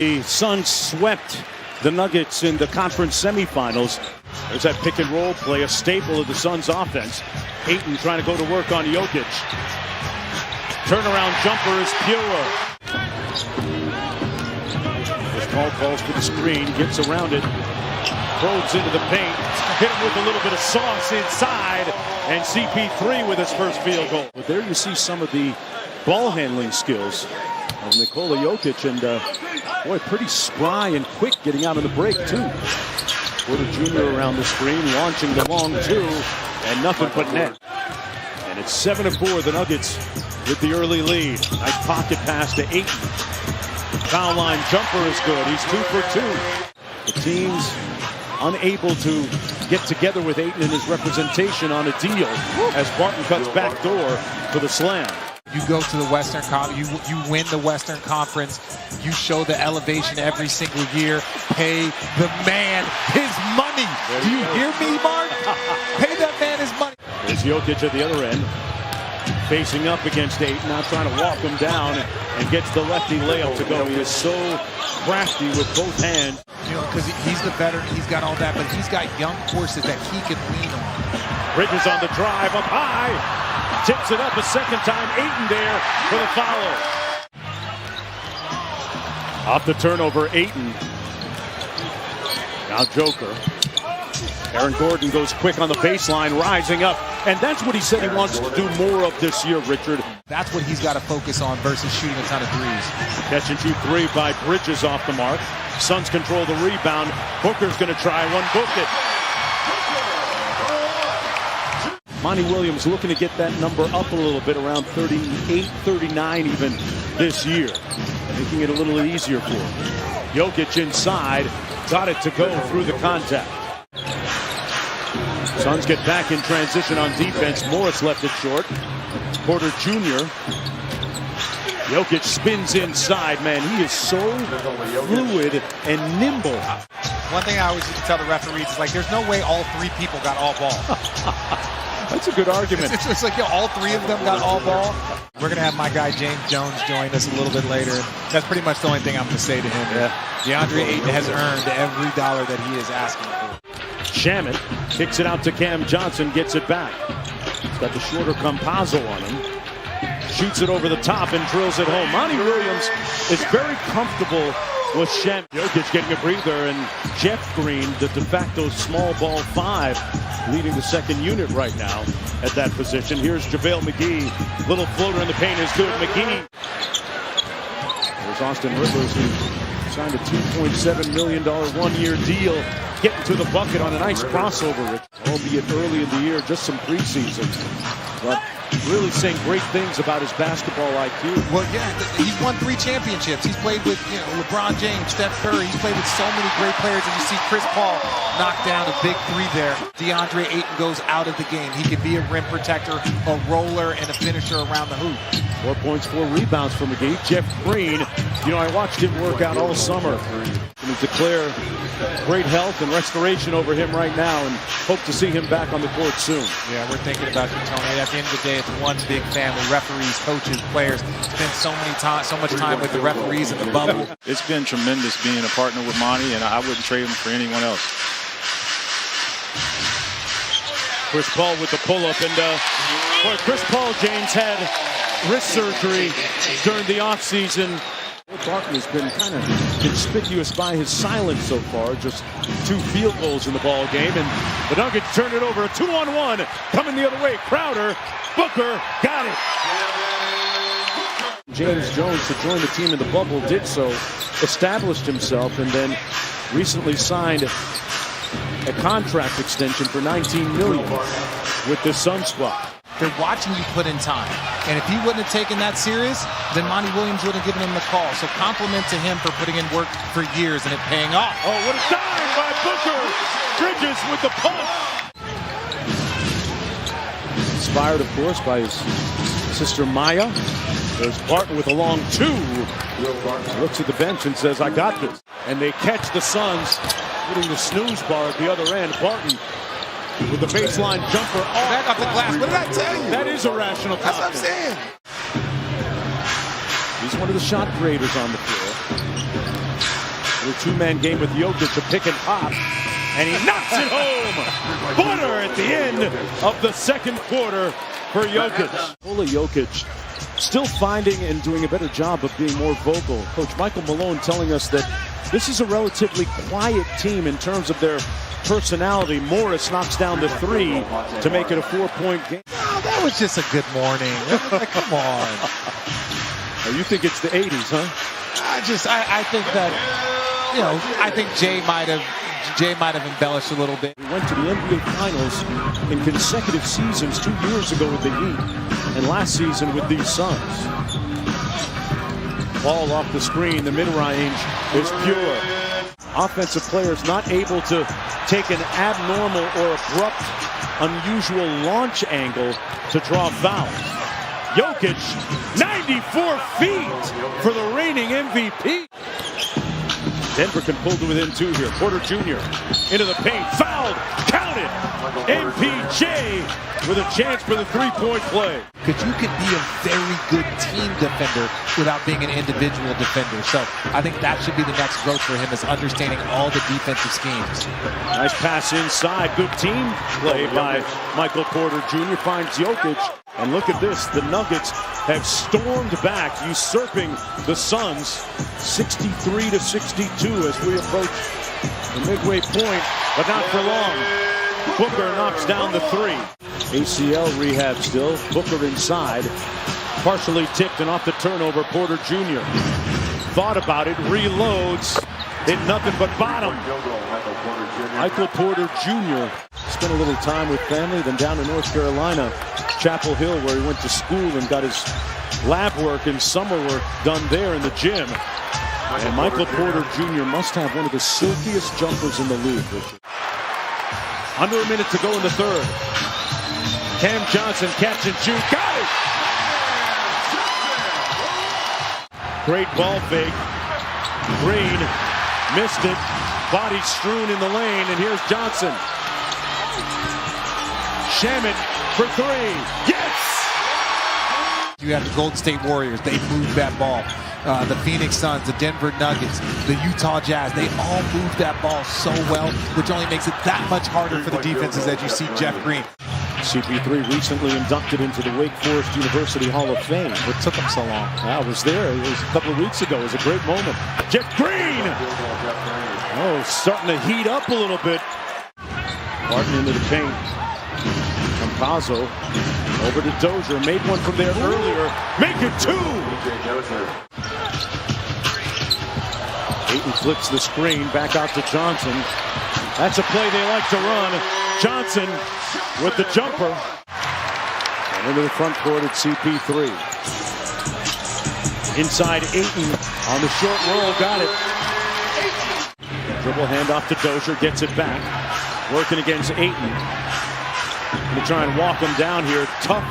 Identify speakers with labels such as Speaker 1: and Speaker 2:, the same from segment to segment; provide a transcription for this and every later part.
Speaker 1: The Suns swept the Nuggets in the conference semifinals. There's that pick and roll play, a staple of the Suns offense. Ayton trying to go to work on Jokic. Turnaround jumper is Puro. As Paul calls for the screen, gets around it, probes into the paint, hit him with a little bit of sauce inside, and CP3 with his first field goal. But there you see some of the ball handling skills of Nikola Jokic, and boy, pretty spry and quick getting out of the break too. Porter Jr. around the screen, launching the long two, and nothing but net. And it's 7-4, the Nuggets with the early lead. Nice pocket pass to Ayton. Foul line jumper is good. He's 2 for 2. The team's unable to get together with Ayton and his representation on a deal as Barton cuts back door for the slam.
Speaker 2: You go to the Western Conference, you win the Western Conference, you show the elevation every single year. Pay the man his money. Do you hear me, Mark? Pay that man his money.
Speaker 1: There's Jokic at the other end, facing up against Ayton, now trying to walk him down, and gets the lefty layup to go. He is so crafty with both hands.
Speaker 2: You know, because he's the veteran, he's got all that, but he's got young horses that he can lean on.
Speaker 1: Bridges on the drive, up high. Tips it up a second time. Ayton there for the foul. Off the turnover, Ayton. Now Joker. Aaron Gordon goes quick on the baseline, rising up. And that's what he said he wants to do more of this year, Richard.
Speaker 2: That's what he's got to focus on versus shooting a ton of threes.
Speaker 1: Catch and shoot three by Bridges off the mark. Suns control the rebound. Booker's going to try one. Book it. Monty Williams looking to get that number up a little bit, around 38, 39 even this year. Making it a little easier for him. Jokic inside, got it to go through the contact. Suns get back in transition on defense. Morris left it short. Porter Jr. Jokic spins inside. Man, he is so fluid and nimble.
Speaker 2: One thing I always used to tell the referees is, like, there's no way all three people got all ball.
Speaker 1: That's a good argument.
Speaker 2: It's just like, you know, all three of them got all ball. We're going to have my guy James Jones join us a little bit later. That's pretty much the only thing I'm going to say to him.
Speaker 1: Yeah.
Speaker 2: DeAndre Ayton has earned every dollar that he is asking for.
Speaker 1: Shamet kicks it out to Cam Johnson, gets it back. He's got the shorter Campazzo on him. Shoots it over the top and drills it home. Monty Williams is very comfortable with Shamet. Jokic getting a breather, and Jeff Green, the de facto small ball 5, leading the second unit right now at that position. Here's JaVale McGee. Little floater in the paint is good. McGee. There's Austin Rivers, who signed a $2.7 million one-year deal. Getting to the bucket on a nice crossover, Rich. Albeit early in the year, just some preseason. But really saying great things about his basketball IQ.
Speaker 2: Well, yeah, he's won 3 championships. He's played with, you know, LeBron James, Steph Curry. He's played with so many great players, and you see Chris Paul knock down a big 3 there. DeAndre Ayton goes out of the game. He can be a rim protector, a roller, and a finisher around the hoop.
Speaker 1: 4 points, 4 rebounds from McGee. Jeff Green, you know, I watched him work out all summer. And declare great health and restoration over him right now, and hope to see him back on the court soon.
Speaker 2: Yeah, we're thinking about you, Tony. At the end of the day, it's one big family. Referees, coaches, players. Spend so much time with the referees in the bubble.
Speaker 3: It's been tremendous being a partner with Monty, and I wouldn't trade him for anyone else.
Speaker 1: Chris Paul with the pull-up, and boy, Chris Paul, James, had wrist surgery during the offseason. Barton has been kind of conspicuous by his silence so far. Just 2 field goals in the ball game, and the Nuggets turn it over. A 2-on-1 coming the other way. Crowder, Booker, got it. James Jones, to join the team in the bubble, did so, established himself, and then recently signed a contract extension for $19 million with the Sun squad.
Speaker 2: They're watching you put in time. And if he wouldn't have taken that serious, then Monty Williams would have given him the call. So compliment to him for putting in work for years and it paying off.
Speaker 1: Oh, what a dive by Booker! Bridges with the punch! Inspired, of course, by his sister Maya. There's Barton with a long 2. Looks at the bench and says, I got this. And they catch the Suns, putting the snooze bar at the other end. Barton with the baseline jumper
Speaker 2: back off the glass. What did I tell you?
Speaker 1: That is a rational confidence.
Speaker 2: That's what I'm saying.
Speaker 1: He's one of the shot creators on the floor. The two-man game with Jokic, the pick and pop, and he knocks it home. Butter at the end of the second quarter for Jokic. Nikola Jokic still finding and doing a better job of being more vocal. Coach Michael Malone telling us that this is a relatively quiet team in terms of their personality. Morris knocks down the three to make it a 4-point game.
Speaker 2: Oh, that was just a good morning. Come on.
Speaker 1: Oh, you think it's the 80s, huh?
Speaker 2: I think that, I think Jay might have embellished a little bit.
Speaker 1: We went to the NBA Finals in consecutive seasons 2 years ago with the Heat and last season with these Suns. Ball off the screen, the mid-range is pure. Offensive players not able to take an abnormal or abrupt, unusual launch angle to draw fouls. Jokic, 94 feet for the reigning MVP. Denver can pull to within 2 here. Porter Jr. into the paint, fouled, counted. MPJ with a chance for the three-point play.
Speaker 2: Because you can be a very good team defender without being an individual defender. So I think that should be the next growth for him, is understanding all the defensive schemes.
Speaker 1: Nice pass inside. Good team play by Michael Porter Jr. Finds Jokic. And look at this. The Nuggets have stormed back, usurping the Suns 63-62 as we approach the midway point, but not for long. Booker knocks down the three. ACL rehab still. Booker inside. Partially tipped and off the turnover. Porter Jr. thought about it, reloads. Hit nothing but bottom. Michael Porter Jr. spent a little time with family, then down to North Carolina, Chapel Hill, where he went to school and got his lab work and summer work done there in the gym. And Michael Porter Jr. must have one of the silkiest jumpers in the league, Richard. Under a minute to go in the third. Cam Johnson, catch and shoot. Got it! Great ball fake. Green missed it. Body strewn in the lane, and here's Johnson. Shamet for three. Yes!
Speaker 2: You have the Golden State Warriors. They moved that ball. The Phoenix Suns, the Denver Nuggets, the Utah Jazz, they all moved that ball so well, which only makes it that much harder for the defenses as you see Jeff Green.
Speaker 1: CP3 recently inducted into the Wake Forest University Hall of Fame.
Speaker 2: What took him so long?
Speaker 1: I was there. It was a couple of weeks ago. It was a great moment. Jeff Green! Oh, starting to heat up a little bit. Barton into the paint. Campazzo over to Dozier. Made one from there earlier. Make it two! Ayton flips the screen back out to Johnson. That's a play they like to run. Johnson with the jumper. And into the front court at CP3. Inside Ayton on the short roll. Got it. Dribble handoff to Dozier. Gets it back. Working against Ayton. Going to try and walk him down here. Tough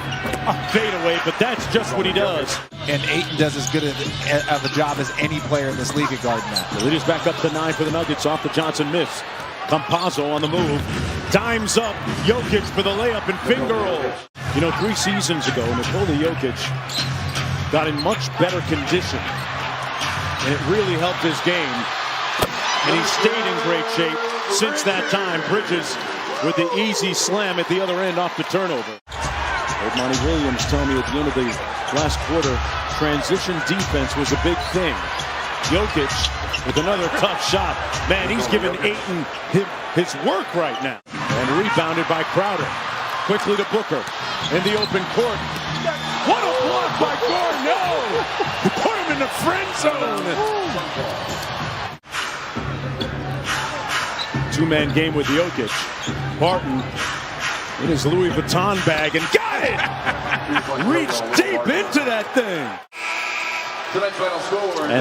Speaker 1: fadeaway, but that's just what he does.
Speaker 2: And Ayton does as good of a job as any player in this league at guarding that.
Speaker 1: The lead is back up to 9 for the Nuggets off the Johnson miss. Campazzo on the move. Dimes up. Jokic for the layup and finger roll. 3 seasons ago, Nikola Jokic got in much better condition. And it really helped his game. And he stayed in great shape since that time. Bridges with the easy slam at the other end off the turnover. Old Monty Williams telling me at the end of the last quarter, transition defense was a big thing. Jokic with another tough shot. Man, he's giving Ayton his work right now. And rebounded by Crowder. Quickly to Booker in the open court. What a block by Gordon! No! He put him in the friend zone. Two-man game with Jokic. Barton in his Louis Vuitton bag and got it! Reached deep into that thing.
Speaker 4: Tonight's final score.